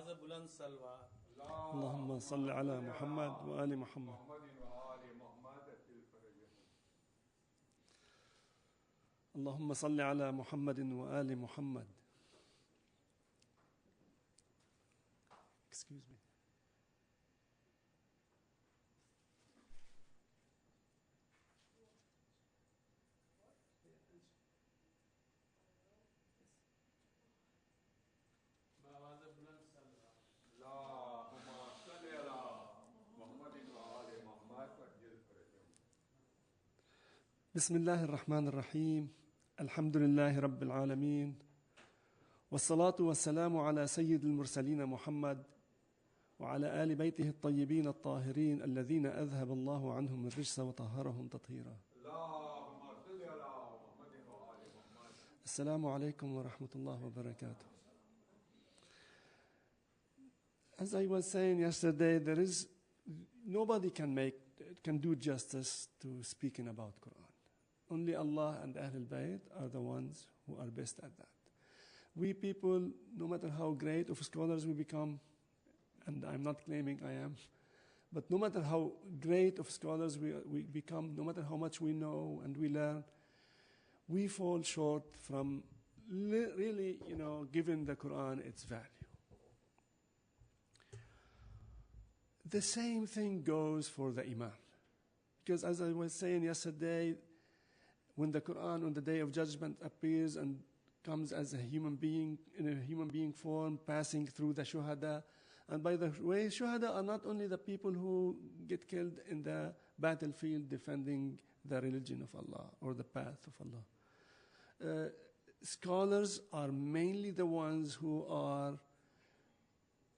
اللهم صل على محمد وآل محمد. اللهم صل على محمد وآل محمد. Excuse me. بسم الله الرحمن الرحيم. الحمد لله رب العالمين، والصلاة والسلام على سيد المرسلين محمد وعلى آل بيته الطيبين الطاهرين الذين أذهب الله عنهم الرجس وطهرهم تطهيرا. السلام عليكم ورحمة الله وبركاته. As I was saying yesterday, nobody can do justice to speaking about Quran. Only Allah and Ahlul Bayt are the ones who are best at that. We people, no matter how great of scholars we become, and I'm not claiming I am, but no matter how great of scholars we become, no matter how much we know and we learn, we fall short from really, giving the Quran its value. The same thing goes for the Imam. Because as I was saying yesterday, when the Quran on the Day of Judgment appears and comes as a human being, in a human being form, passing through the shuhada. And by the way, shuhada are not only the people who get killed in the battlefield defending the religion of Allah or the path of Allah. Scholars are mainly the ones who are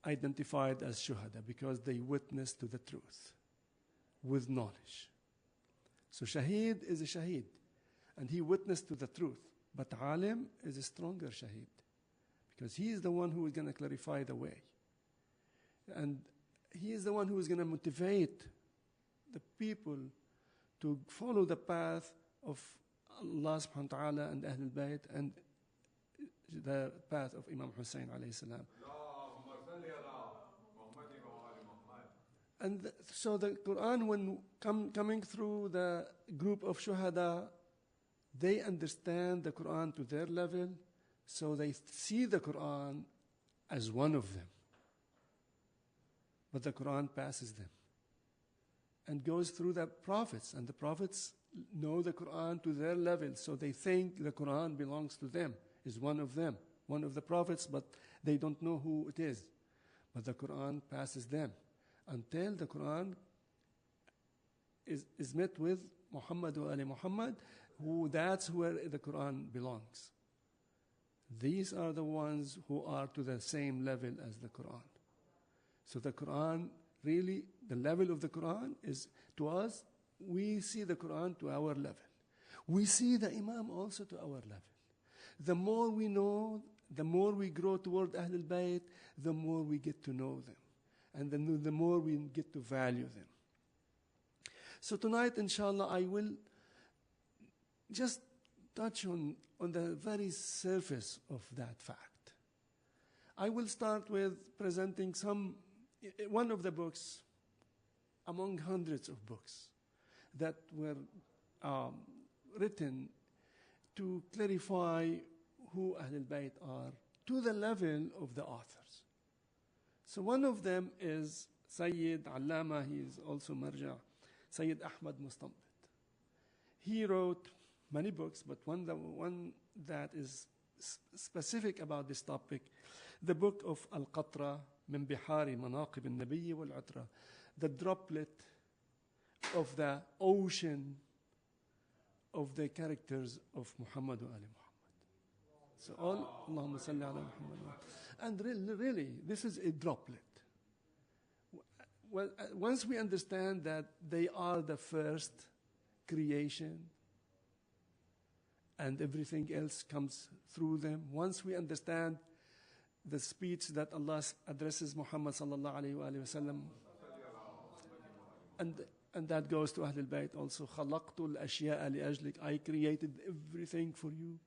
identified as shuhada because they witness to the truth with knowledge. So shaheed is a shaheed, and he witnessed to the truth. But alim is a stronger shaheed because he is the one who is going to clarify the way. And he is the one who is going to motivate the people to follow the path of Allah subhanahu wa ta'ala and Ahlul Bayt and the path of Imam Hussein alayhi salam. And so the Quran, when coming through the group of shuhada, they understand the Quran to their level, so they see the Quran as one of them. But the Quran passes them and goes through the prophets, and the prophets know the Quran to their level, so they think the Quran belongs to them, is one of them, one of the prophets, but they don't know who it is. But the Quran passes them until the Quran is met with Muhammad wa Ali Muhammad, that's where the Quran belongs. These are the ones who are to the same level as the Quran. So the Quran, really, the level of the Quran is, to us, we see the Quran to our level. We see the Imam also to our level. The more we know, the more we grow toward Ahlul Bayt, the more we get to know them. And then the more we get to value them. So tonight, inshallah, I will just touch on the very surface of that fact. I will start with presenting one of the books among hundreds of books that were written to clarify who Ahlul Bayt are to the level of the authors. So one of them is Sayyid Allama, he is also Marja, Sayyid Ahmad Mustanbit. He wrote many books, but one that is specific about this topic, the book of Al-Qatra min Bihari Manaqib al-Nabiy wal-Utra, the droplet of the ocean of the characters of Muhammad wa Ali Muhammad. So all, Allahumma salli ala Muhammad. And really, this is a droplet. Well, once we understand that they are the first creation, and everything else comes through them. Once we understand the speech that Allah addresses Muhammad sallallahu alayhi wa sallam, and that goes to Ahlul Bayt also, خَلَقْتُ الْأَشْيَاءَ لِأَجْلِكَ, I created everything for you.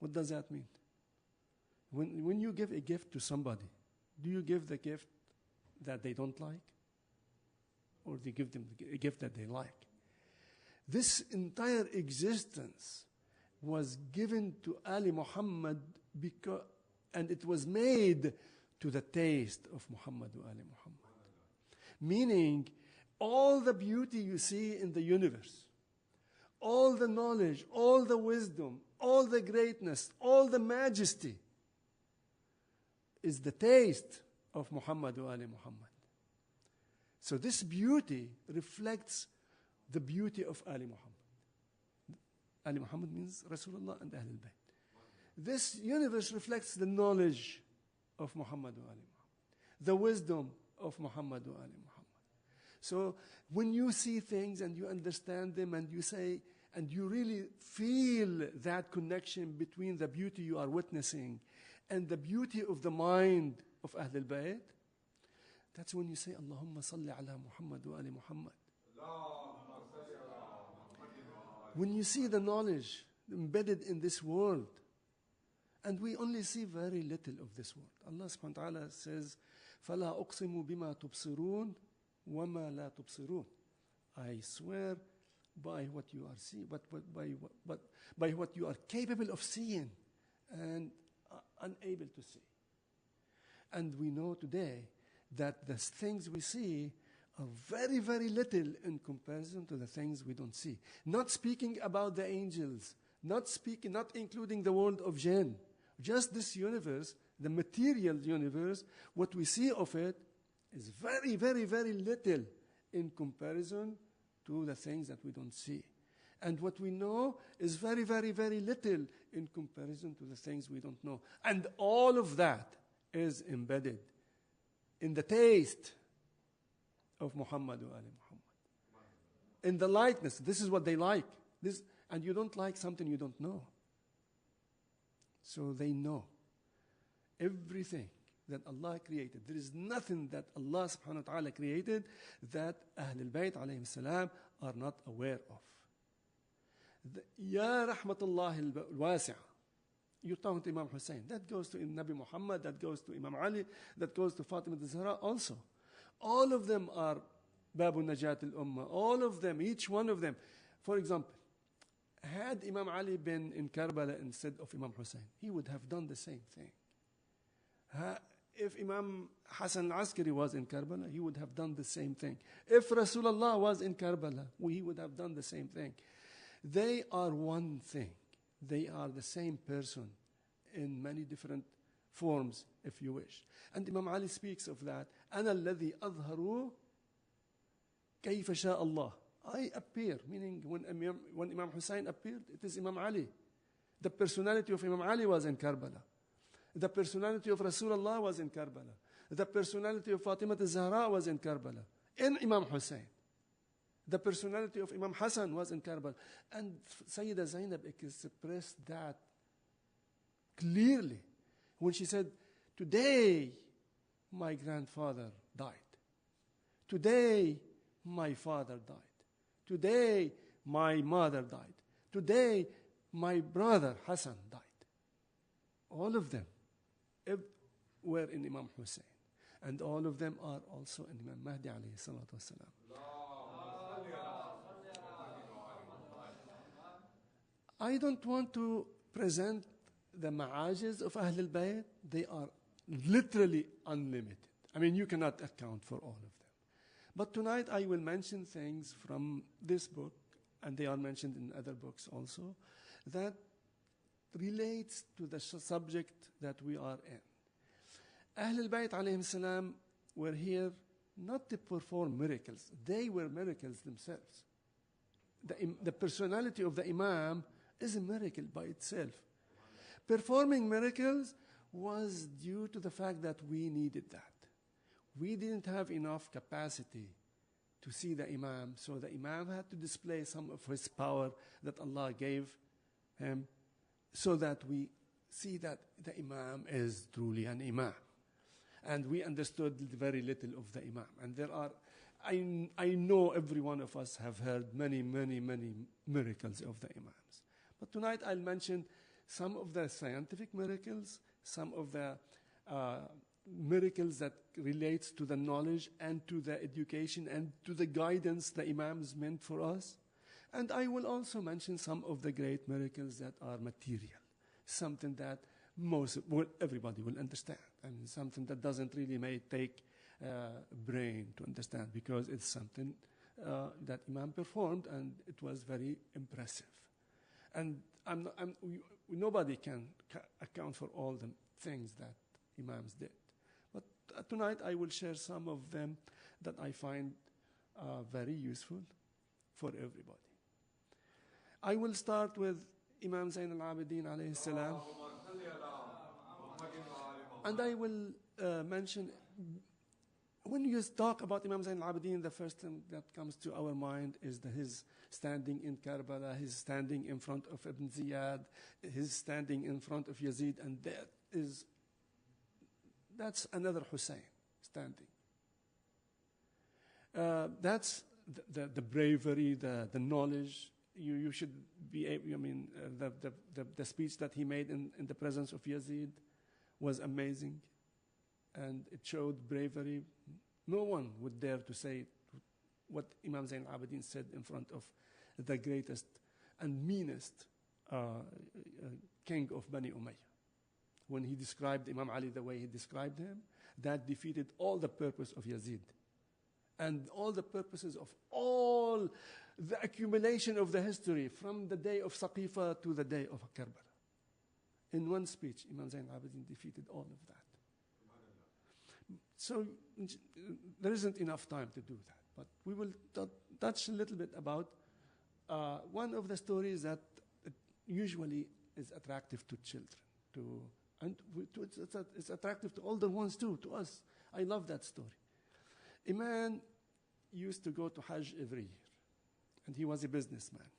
What does that mean? When you give a gift to somebody, Do you give the gift that they don't like? Or do you give them the gift that they like? This entire existence was given to Ali Muhammad and it was made to the taste of Muhammad wa Ali Muhammad. Meaning, all the beauty you see in the universe, all the knowledge, all the wisdom, all the greatness, all the majesty is the taste of Muhammad wa Ali Muhammad. So this beauty reflects the beauty of Ali Muhammad. Ali Muhammad means Rasulullah and Ahlul Bayt. This universe reflects the knowledge of Muhammad wa Ali Muhammad, the wisdom of Muhammad wa Ali Muhammad. So when you see things and you understand them and you say, and you really feel that connection between the beauty you are witnessing and the beauty of the mind of Ahlul Bayt, that's when you say, Allahumma salli ala Muhammad wa Ali Muhammad. When you see the knowledge embedded in this world, and we only see very little of this world. Allah subhanahu wa ta'ala says, فَلَا أُقْسِمُ بِمَا تُبْصِرُونَ وَمَا لَا تُبْصِرُونَ. I swear by what you are seeing, by what you are capable of seeing and unable to see. And we know today that the things we see are very, very little in comparison to the things we don't see. Not speaking about the angels, not including the world of jinn. Just this universe, the material universe, what we see of it is very, very, very little in comparison to the things that we don't see. And what we know is very, very, very little in comparison to the things we don't know. And all of that is embedded in the taste of Muhammad wa Ali Muhammad. In the likeness, this is what they like. And you don't like something you don't know. So they know everything that Allah created. There is nothing that Allah subhanahu wa ta'ala created that Ahlul Bayt alayhim salam are not aware of. Ya rahmatullah al-wasi'ah. You're talking to Imam Hussein. That goes to Nabi Muhammad, that goes to Imam Ali, that goes to Fatima al-Zahra also. All of them are Babu Najat al-Ummah. All of them, each one of them. For example, had Imam Ali been in Karbala instead of Imam Hussein, he would have done the same thing. If Imam Hassan al-Askari was in Karbala, he would have done the same thing. If Rasulullah was in Karbala, he would have done the same thing. They are one thing. They are the same person in many different forms, if you wish. And Imam Ali speaks of that. أَنَا الَّذِي أَظْهَرُ كَيْفَ شَاءَ اللَّهِ. I appear, meaning when Imam Hussein appeared, it is Imam Ali. The personality of Imam Ali was in Karbala. The personality of Rasulullah was in Karbala. The personality of Fatima al-Zahra was in Karbala. In Imam Hussein. The personality of Imam Hassan was in Karbala. And Sayyida Zainab expressed that clearly when she said, today my grandfather died. Today my father died. Today my mother died. Today my brother Hassan died. All of them were in Imam Hussein. And all of them are also in Imam Mahdi alayhi salatu wasalam. I don't want to present the ma'ajiz of Ahlul Bayt. They are literally unlimited. I mean, you cannot account for all of them. But tonight I will mention things from this book, and they are mentioned in other books also, that relates to the subject that we are in. Ahlul Bayt alayhim salam were here not to perform miracles. They were miracles themselves. The personality of the Imam is a miracle by itself. Performing miracles was due to the fact that we needed that. We didn't have enough capacity to see the Imam, so the Imam had to display some of his power that Allah gave him so that we see that the Imam is truly an Imam. And we understood very little of the Imam. And there are, I know every one of us have heard many, many, many miracles of the Imams. But tonight I'll mention some of the scientific miracles, some of the miracles that relates to the knowledge and to the education and to the guidance the Imams meant for us. And I will also mention some of the great miracles that are material, something that everybody will understand, and something that doesn't really may take brain to understand, because it's something that Imam performed, and it was very impressive. And nobody can account for all the things that Imams did. But tonight I will share some of them that I find very useful for everybody. I will start with Imam Zayn al-Abidin alayhi salam. And I will mention, when you talk about Imam Zayn al-Abidin, the first thing that comes to our mind is his standing in Karbala, his standing in front of Ibn Ziyad, his standing in front of Yazid, and that's another Hussein standing. That's the bravery, the knowledge. You should be able, the speech that he made in the presence of Yazid was amazing, and it showed bravery. No one would dare to say what Imam Zayn al-Abidin said in front of the greatest and meanest king of Bani Umayyah. When he described Imam Ali the way he described him, that defeated all the purpose of Yazid and all the purposes of all the accumulation of the history from the day of Saqifa to the day of Karbala. In one speech, Imam Zayn al-Abidin defeated all of that. So there isn't enough time to do that, but we will touch a little bit about one of the stories that usually is attractive to children, it's attractive to older ones too, to us. I love that story. A man used to go to Hajj every year, and he was a businessman.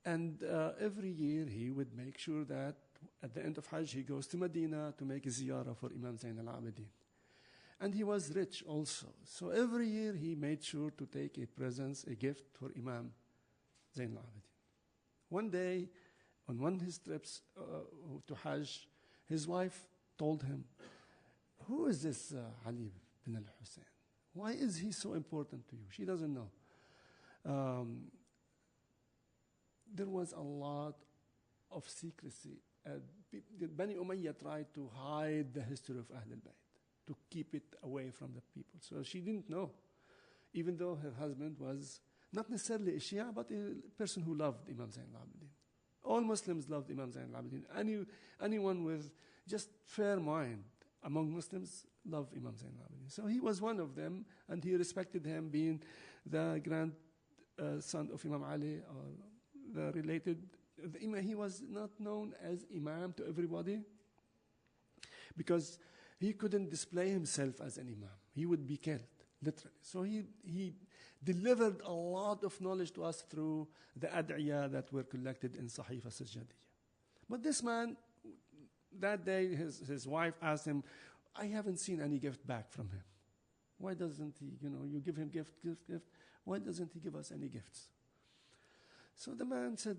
And every year he would make sure that at the end of Hajj he goes to Medina to make a ziyarah for Imam Zayn al-Abidin. And he was rich also. So every year he made sure to take a gift for Imam Zayn al-Abidin. One day, on one of his trips to Hajj, his wife told him, "Who is this Ali bin al-Hussein? Why is he so important to you?" She doesn't know. There was a lot of secrecy. Bani Umayyah tried to hide the history of Ahl al-Bayt, to keep it away from the people. So she didn't know, even though her husband was not necessarily a Shia, but a person who loved Imam Zayn al-Abidin. All Muslims loved Imam Zayn al-Abidin. Anyone with just fair mind among Muslims loved Imam Zayn al-Abidin. So he was one of them, and he respected him, being the grandson of Imam Ali, or the related. He was not known as Imam to everybody because he couldn't display himself as an Imam. He would be killed, literally. So he delivered a lot of knowledge to us through the ad'iyah that were collected in Sahifa Sajjadiyah. But this man, that day, his wife asked him, "I haven't seen any gift back from him. Why doesn't he, you give him gift. Why doesn't he give us any gifts?" So the man said,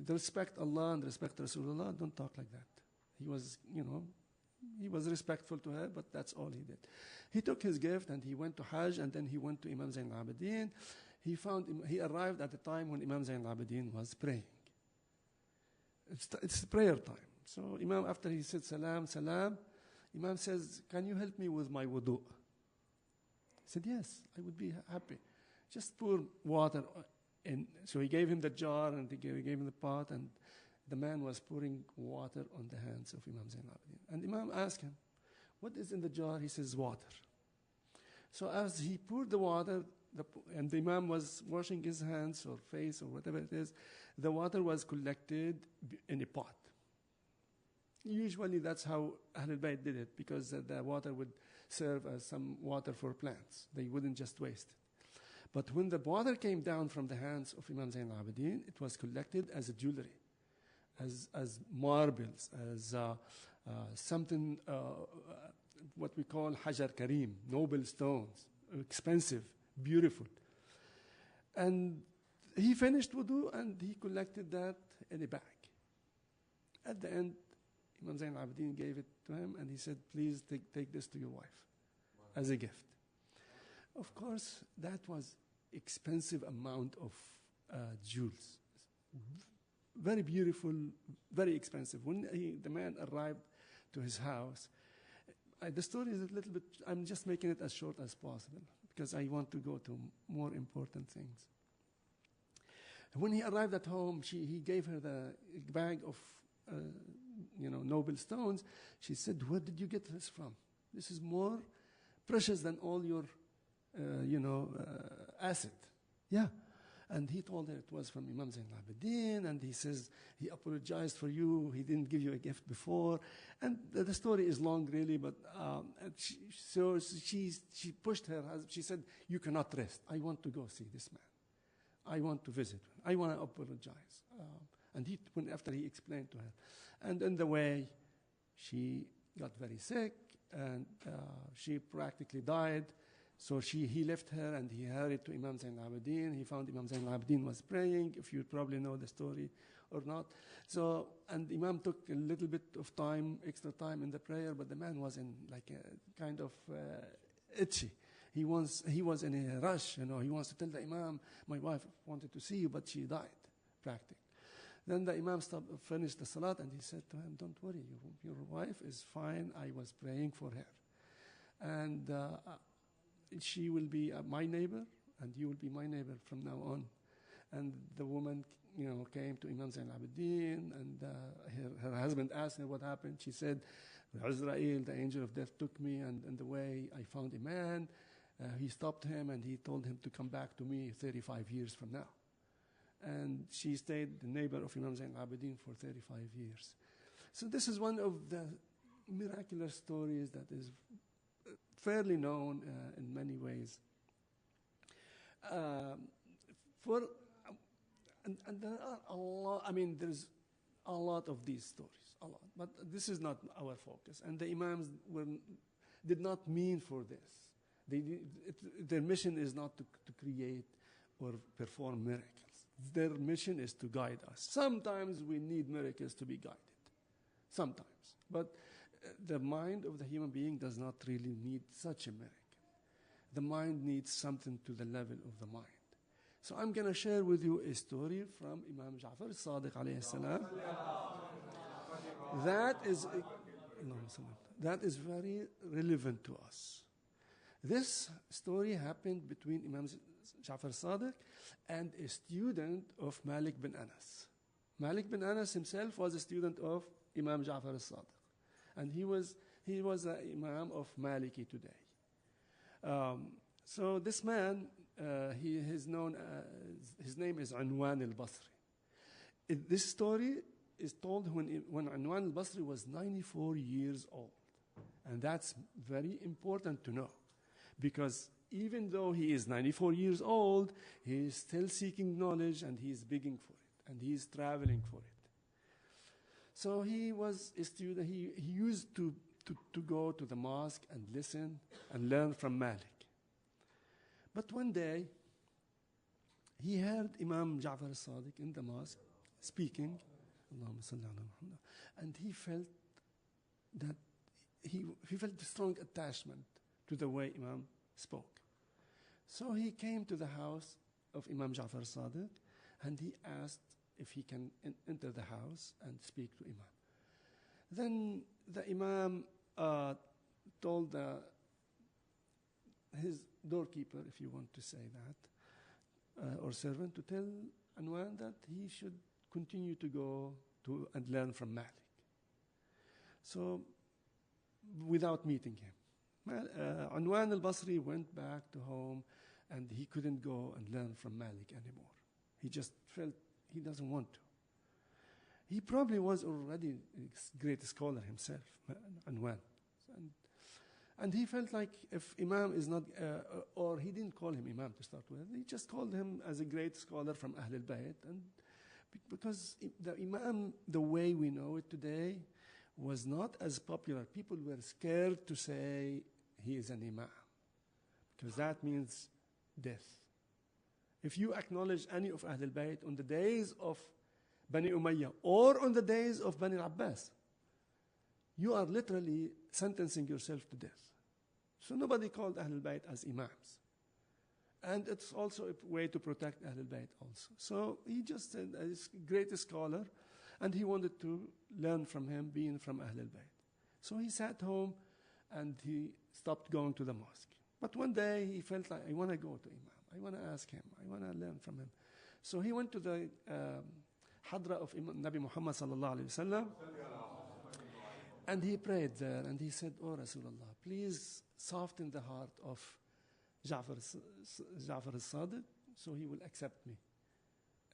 respect Allah and respect Rasulullah, don't talk like that. He was respectful to her, but that's all he did. He took his gift and he went to Hajj, and then he went to Imam Zayn al-Abidin. He arrived at the time when Imam Zayn al-Abidin was praying. It's prayer time. So Imam, after he said salam, Imam says, "Can you help me with my wudu?" He said, "Yes, I would be happy. Just pour water in." So he gave him the jar, and he gave him the pot, and the man was pouring water on the hands of Imam Zayn al-Abidin. And Imam asked him, "What is in the jar?" He says, "Water." So as he poured the water, and the Imam was washing his hands or face or whatever it is, the water was collected in a pot. Usually that's how Ahl al-Bayt did it, because the water would serve as some water for plants. They wouldn't just waste it. But when the water came down from the hands of Imam Zayn al-Abidin, it was collected as a jewelry, as marbles, as something, what we call Hajar Kareem, noble stones, expensive, beautiful. And he finished wudu, and he collected that in a bag. At the end, Imam Zayn al-Abidin gave it to him, and he said, please take this to your wife as a gift. Of course, that was expensive amount of jewels. Very beautiful, very expensive. When the man arrived to his house, the story is a little bit, I'm just making it as short as possible because I want to go to more important things. When he arrived at home, he gave her the bag of noble stones. She said, where did you get this from? This is more precious than all your asset. Yeah. And he told her it was from Imam Zain al-Abidin, and he says he apologized for you, he didn't give you a gift before. And the story is long, really, but she pushed her husband. She said, you cannot rest. I want to go see this man. I want to visit him. I want to apologize. After he explained to her. And in the way, she got very sick, and she practically died. So he left her, and he hurried to Imam Zain al-Abidin. He found Imam Zain al-Abidin was praying, if you probably know the story or not. And Imam took a little bit of time, extra time in the prayer, but the man was in like a kind of itchy. He was in a rush, he wants to tell the Imam, my wife wanted to see you, but she died, practically. Then the Imam finished the salat, and he said to him, don't worry, your wife is fine. I was praying for her. And she will be my neighbor, and you will be my neighbor from now on. And the woman, came to Imam Zain al-Abidin, and her husband asked her what happened. She said, Azrael, the angel of death, took me, and in the way I found a man. He stopped him, and he told him to come back to me 35 years from now. And she stayed the neighbor of Imam Zain al-Abidin for 35 years. So this is one of the miraculous stories that is fairly known in many ways. And there are a lot, there's a lot of these stories, a lot. But this is not our focus. And the Imams did not mean for this. Their mission is not to create or perform miracles. Their mission is to guide us. Sometimes we need miracles to be guided. Sometimes. But the mind of the human being does not really need such a miracle. The mind needs something to the level of the mind. So I'm going to share with you a story from Imam Ja'far al-Sadiq alayhi salam. That is very relevant to us. This story happened between Imam Ja'far al-Sadiq and a student of Malik bin Anas. Malik bin Anas himself was a student of Imam Ja'far al-Sadiq. And he was the Imam of Maliki today. So this man, his name is Unwan al-Basri. This story is told when Unwan al-Basri was 94 years old. And that's very important to know. Because even though he is 94 years old, he is still seeking knowledge, and he is begging for it, and he is traveling for it. So he was a student. He used to go to the mosque and listen and learn from Malik. But one day, he heard Imam Ja'far al-Sadiq in the mosque speaking, Allahumma salli ala Muhammad, and he felt that he felt a strong attachment to the way Imam spoke. So he came to the house of Imam Ja'far al-Sadiq, and he asked if he can enter the house and speak to Imam. Then the Imam told his doorkeeper, if you want to say that, or servant, to tell Anwan that he should continue to go to and learn from Malik. So, without meeting him, Unwan al-Basri went back to home, and he couldn't go and learn from Malik anymore. He just felt he doesn't want to. He probably was already a great scholar himself, Unwan. And he felt like if Imam is not, or he didn't call him Imam to start with, he just called him as a great scholar from Ahl al-Bayt. And because the Imam, the way we know it today, was not as popular. People were scared to say he is an Imam, because that means death. If you acknowledge any of Ahl al-Bayt on the days of Bani Umayyah or on the days of Bani al-Abbas, you are literally sentencing yourself to death. So nobody called Ahlul Bayt as imams. And it's also a way to protect Ahlul Bayt also. So he just said, he's a great scholar, and he wanted to learn from him, being from Ahlul Bayt. So he sat home, and he stopped going to the mosque. But one day he felt like, I want to go to Imam. I want to ask him. I want to learn from him. So he went to the Hadra of Imam Nabi Muhammad sallallahu alayhi wa sallam, and he prayed there, and he said, Oh Rasulullah, please soften the heart of Ja'far al-Sadiq, so he will accept me.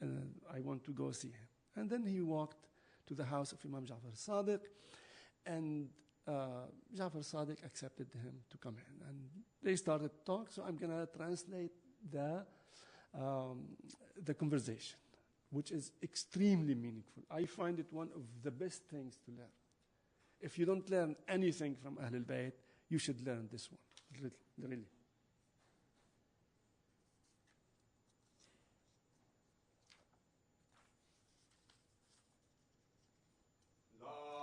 And I want to go see him. And then he walked to the house of Imam Ja'far al-Sadiq, and Ja'far al-Sadiq accepted him to come in. And they started to talk, so I'm going to translate the conversation, which is extremely meaningful. I find it one of the best things to learn. If you don't learn anything from Ahlul Bayt, you should learn this one, really.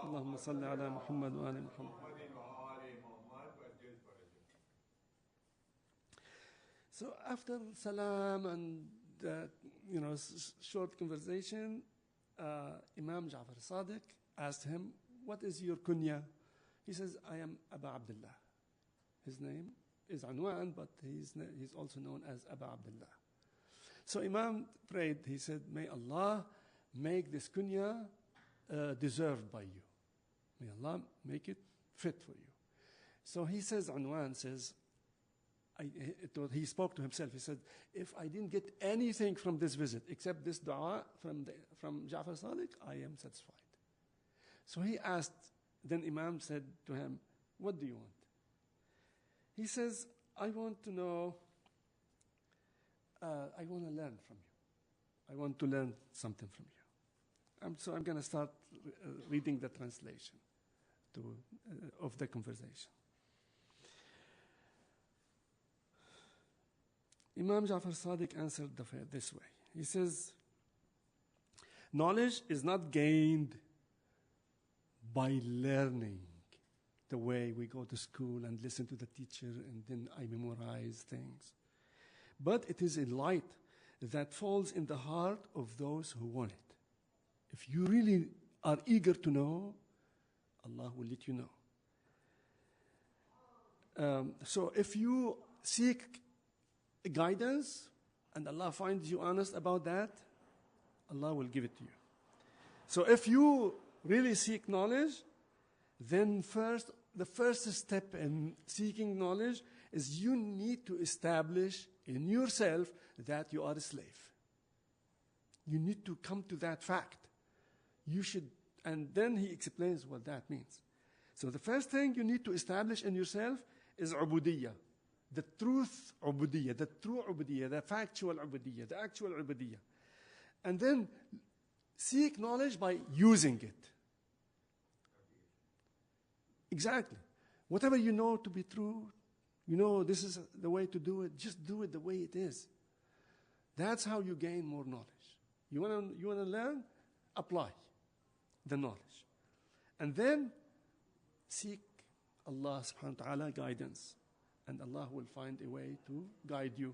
اللهم صل على محمد وآل محمد. So after salam and short conversation, Imam Ja'far Sadiq asked him, what is your kunya? He says, I am Aba Abdullah. His name is Anwan, but he's also known as Aba Abdullah. So Imam prayed, he said, may Allah make this kunya deserved by you. May Allah make it fit for you. So he says, Anwan says, he spoke to himself. He said, if I didn't get anything from this visit except this dua from Ja'far Sadiq, I am satisfied. So he asked, then Imam said to him, what do you want? He says, I want to know, I want to learn from you. I want to learn something from you. So I'm going to start reading the translation of the conversation. Imam Ja'far Sadiq answered this way. He says, knowledge is not gained by learning the way we go to school and listen to the teacher and then I memorize things. But it is a light that falls in the heart of those who want it. If you really are eager to know, Allah will let you know. So if you seek guidance and Allah finds you honest about that, Allah will give it to you. So if you really seek knowledge, then the first step in seeking knowledge is you need to establish in yourself that you are a slave. You need to come to that fact. You should, and then he explains what that means. So the first thing you need to establish in yourself is ubudiyya. The truth ubudiyya, the true ubudiyya, the factual ubudiyya, the actual ubudiyya. And then seek knowledge by using it. Exactly. Whatever you know to be true, you know this is the way to do it, just do it the way it is. That's how you gain more knowledge. You want to learn? Apply the knowledge. And then seek Allah subhanahu wa ta'ala guidance. And Allah will find a way to guide you.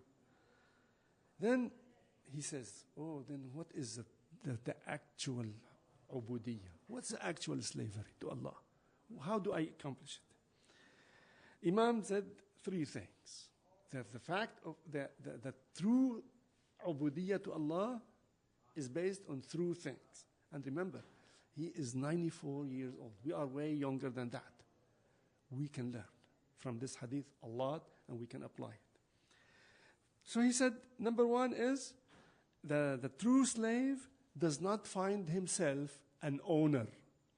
Then he says, then what is the actual ubudiyya? What's the actual slavery to Allah? How do I accomplish it? Imam said three things. That the fact of the true ubudiyya to Allah is based on true things. And remember, he is 94 years old. We are way younger than that. We can learn from this hadith a lot, and we can apply it. So he said, number one is, the true slave does not find himself an owner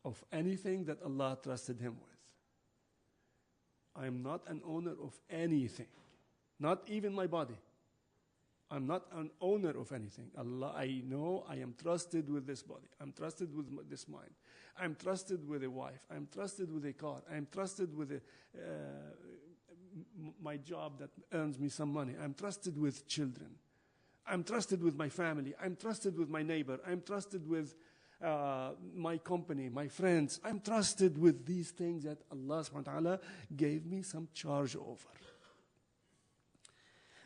of anything that Allah trusted him with. I am not an owner of anything, not even my body. I'm not an owner of anything. Allah, I know I am trusted with this body. I'm trusted with this mind. I'm trusted with a wife. I'm trusted with a car. I'm trusted with my job that earns me some money. I'm trusted with children. I'm trusted with my family. I'm trusted with my neighbor. I'm trusted with my company, my friends. I'm trusted with these things that Allah subhanahu wa ta'ala gave me some charge over.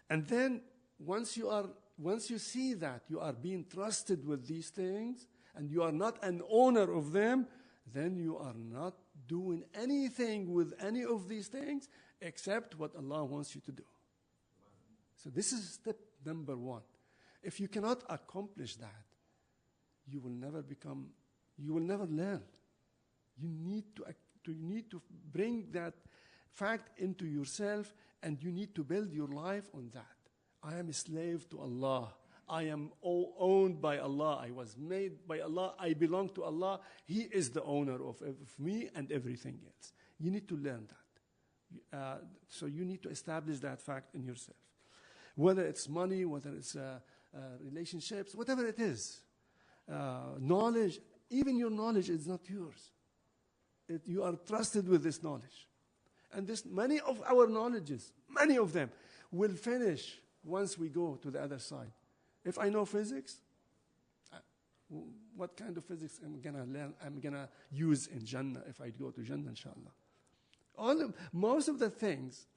And then once you see that you are being trusted with these things and you are not an owner of them, then you are not doing anything with any of these things except what Allah wants you to do. So this is step number one. If you cannot accomplish that, you will never learn. You need to bring that fact into yourself, and you need to build your life on that. I am a slave to Allah. I am owned by Allah. I was made by Allah. I belong to Allah. He is the owner of me and everything else. You need to learn that. So you need to establish that fact in yourself. Whether it's money, whether it's relationships, whatever it is. Knowledge, even your knowledge is not yours. You are trusted with this knowledge. And many of our knowledges, many of them, will finish once we go to the other side. If I know physics, what kind of physics am I going to learn? I'm going to use in Jannah if I go to Jannah, inshallah. Most of the things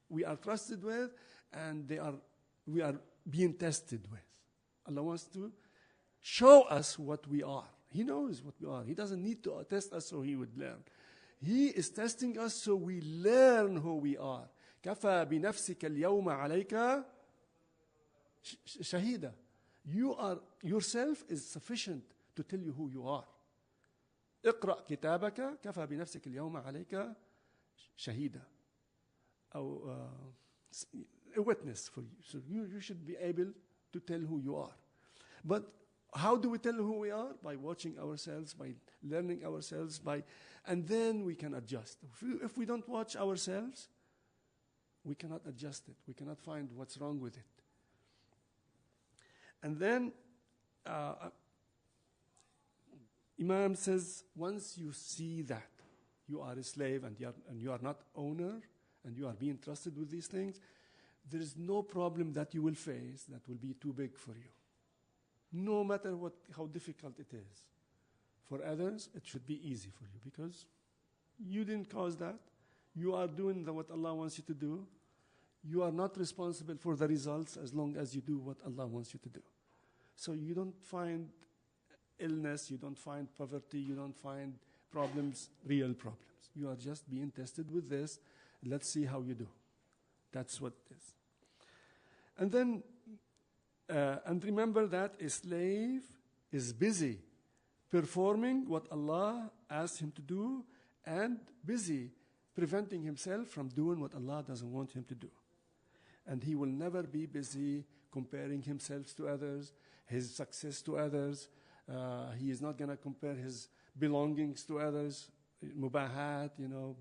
we are trusted with, and we are being tested with. Allah wants to show us what we are. He knows what we are. He doesn't need to test us so he would learn. He is testing us so we learn who we are. كَفَى بِنَفْسِكَ الْيَوْمَ عَلَيْكَ شَهِيدًا. Yourself is sufficient to tell you who you are. اقرأ كتابك كفى بنفسك اليوم عليك شهيدا. A witness for you. So you should be able to tell who you are. But how do we tell who we are? By watching ourselves, by learning ourselves, and then we can adjust. If we don't watch ourselves, we cannot adjust it. We cannot find what's wrong with it. And then Imam says, once you see that you are a slave and you are not owner and you are being trusted with these things, there is no problem that you will face that will be too big for you. No matter how difficult it is. For others, it should be easy for you because you didn't cause that. You are doing what Allah wants you to do. You are not responsible for the results as long as you do what Allah wants you to do. So you don't find illness, you don't find poverty, you don't find problems, real problems. You are just being tested with this. Let's see how you do. That's what it is. And then, and remember that a slave is busy performing what Allah asked him to do and busy preventing himself from doing what Allah doesn't want him to do. And he will never be busy comparing himself to others, his success to others. He is not going to compare his belongings to others, mubahat,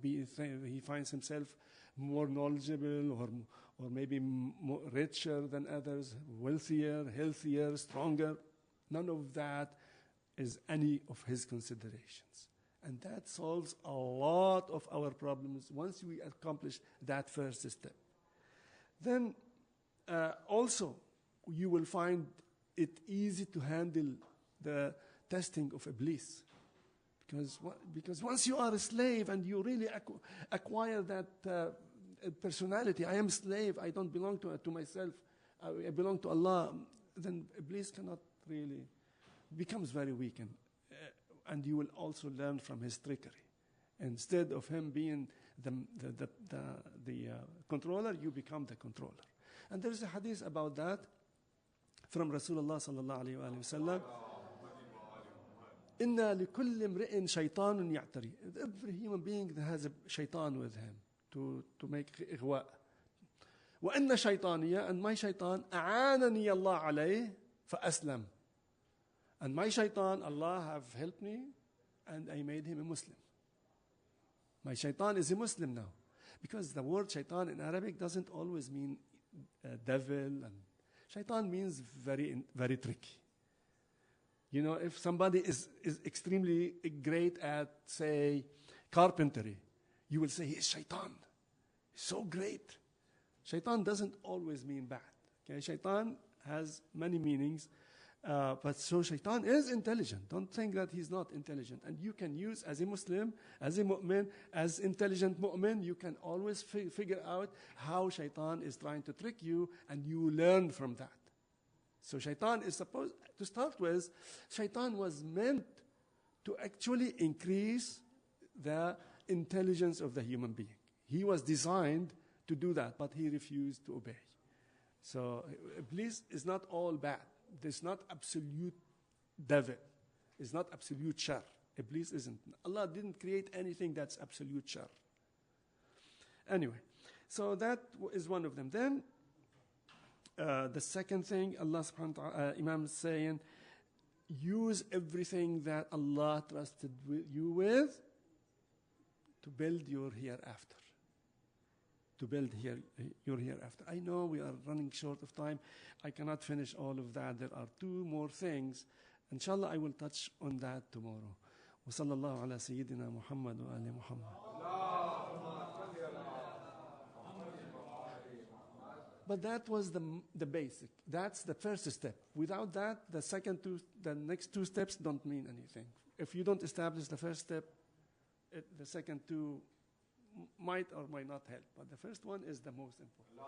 he finds himself more knowledgeable or maybe more richer than others, wealthier, healthier, stronger. None of that is any of his considerations. And that solves a lot of our problems once we accomplish that first step. Then also you will find it easy to handle the testing of Iblis. Because once you are a slave and you really acquire that personality, I am a slave, I don't belong to myself, I belong to Allah, then Iblis cannot really, becomes very weak. And you will also learn from his trickery. Instead of him being the controller, you become the controller. And there is a hadith about that from Rasulullah sallallahu alayhi wa sallam. Inna likulli imri'in shaytanun ya'tari. Every human being has a shaitan with him to make ighwa. Wa inna shaytaniya, and my shaitan, a'anani Allah alayh fa aslam. And my shaitan, Allah have helped me, and I made him a Muslim. My shaitan is a Muslim now. Because the word shaitan in Arabic doesn't always mean devil. And shaitan means very, very tricky. If somebody is extremely great at, say, carpentry, you will say, he is shaitan. He's so great. Shaitan doesn't always mean bad. Okay? Shaitan has many meanings. But so shaitan is intelligent. Don't think that he's not intelligent. And you can use, as a Muslim, as a mu'min, as intelligent mu'min, you can always figure out how shaitan is trying to trick you, and you learn from that. So shaitan is supposed, to start with, shaitan was meant to actually increase the intelligence of the human being. He was designed to do that, but he refused to obey. So Iblis is not all bad. There's not absolute devil. It's not absolute shar. Iblis isn't. Allah didn't create anything that's absolute shar. Anyway, so that is one of them. Then the second thing, Allah subhanahu wa ta'ala, Imam is saying, use everything that Allah trusted you with to build your hereafter. To build your hereafter. I know we are running short of time. I cannot finish all of that. There are two more things. Inshallah, I will touch on that tomorrow. وصلى الله على سيدنا محمد وآل محمد. But that was the basic. That's the first step. Without that, the next two steps don't mean anything. If you don't establish the first step, the second two might or might not help. But the first one is the most important.